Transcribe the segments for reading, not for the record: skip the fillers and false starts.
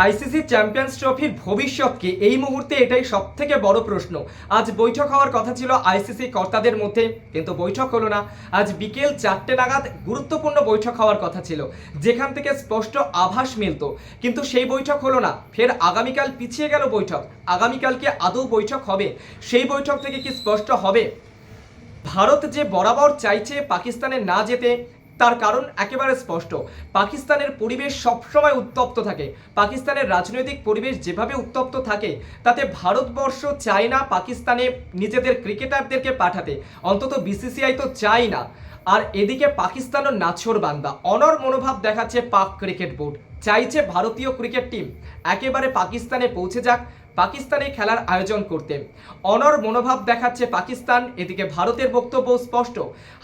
ICC champions ট্রফির ভবিষ্যৎ কি এই মুহূর্তে এটাই সবথেকে বড় প্রশ্ন। আজ বৈঠক হওয়ার কথা ছিল আইসিসি কর্তাদের মধ্যে, কিন্তু বৈঠক হলো না। আজ বিকেল 4টে নাগাদ গুরুত্বপূর্ণ বৈঠক হওয়ার কথা ছিল, যেখান থেকে স্পষ্ট আভাস মিলত, কিন্তু সেই বৈঠক হলো না। ফের আগামীকাল পিছিয়ে গেল বৈঠক। আগামীকালকে আদৌ বৈঠক হবে? সেই বৈঠক থেকে কি স্পষ্ট হবে ভারত যে বরাবর চাইছে পাকিস্তানে না যেতে? তার কারণ একেবারে স্পষ্ট। পাকিস্তানের পরিবেশ সবসময় উত্তপ্ত থাকে। পাকিস্তানের রাজনৈতিক পরিবেশ যেভাবে উত্তপ্ত থাকে, তাতে ভারতবর্ষ চায় না পাকিস্তানে নিজেদের ক্রিকেটারদেরকে পাঠাতে, অন্তত বিসিসিআই তো চায় না। আর এদিকে পাকিস্তানও নাছোড়বান্দা, অনড় মনোভাব দেখাচ্ছে পাক ক্রিকেট বোর্ড। চাইছে ভারতীয় ক্রিকেট টিম একেবারে পাকিস্তানে পৌঁছে যাক, পাকিস্তানে খেলার আয়োজন করতে। অনড় মনোভাব দেখাচ্ছে পাকিস্তান। এদিকে ভারতের বক্তব্য স্পষ্ট,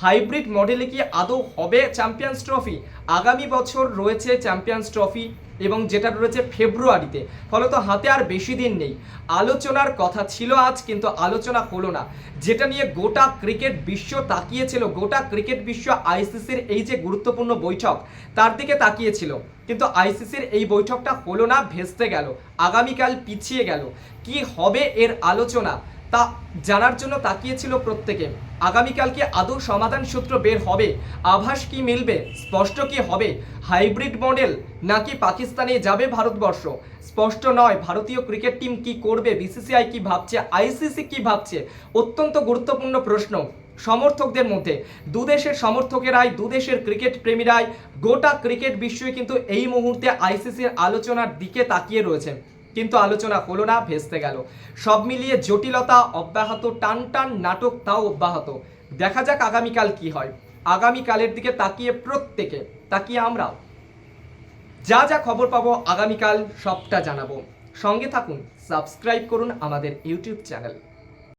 হাইব্রিড মডেলে কি আদৌ হবে চ্যাম্পিয়ন্স ট্রফি? আগামী বছর রয়েছে চ্যাম্পিয়ন্স ট্রফি, এবং যেটা রয়েছে ফেব্রুয়ারিতে, ফলত হাতে আর বেশি দিন নেই। আলোচনার কথা ছিল আজ, কিন্তু আলোচনা হলো না। যেটা নিয়ে গোটা ক্রিকেট বিশ্ব তাকিয়েছিল, গোটা ক্রিকেট বিশ্ব আইসিসির এই যে গুরুত্বপূর্ণ বৈঠক, তার দিকে তাকিয়েছিল, কিন্তু আইসিসির এই বৈঠকটা হলো না, ভেস্তে গেল, আগামীকাল পিছিয়ে গেল। কি হবে এর আলোচনা, তা জানার জন্য তাকিয়েছিল প্রত্যেকে। আগামীকাল কি আদৌ সমাধান সূত্র বের হবে? আভাস কি মিলবে? স্পষ্ট কি হবে? হাইব্রিড মডেল নাকি পাকিস্তানে যাবে ভারতবর্ষ? স্পষ্ট নয়। ভারতীয় ক্রিকেট টিম কি করবে? বিসিসিআই কি ভাবছে? আইসিসি কি ভাবছে? অত্যন্ত গুরুত্বপূর্ণ প্রশ্ন সমর্থকদের মধ্যে। দুদেশের সমর্থকেরাই, দুদেশের ক্রিকেট প্রেমীরাই, গোটা ক্রিকেট বিশ্বই কিন্তু এই মুহূর্তে আইসিসির আলোচনার দিকে তাকিয়ে রয়েছে, কিন্তু আলোচনা হলো না, ভেস্তে গেল। সব মিলিয়ে জটিলতা অব্যাহত, টান টান নাটক তাও অব্যাহত। দেখা যাক আগামীকাল কি হয়। আগামীকালের দিকে তাকিয়ে প্রত্যেকে, তাকিয়ে আমরাও যা যা খবর পাবো আগামীকাল সবটা জানাবো। সঙ্গে থাকুন, সাবস্ক্রাইব করুন আমাদের ইউটিউব চ্যানেল।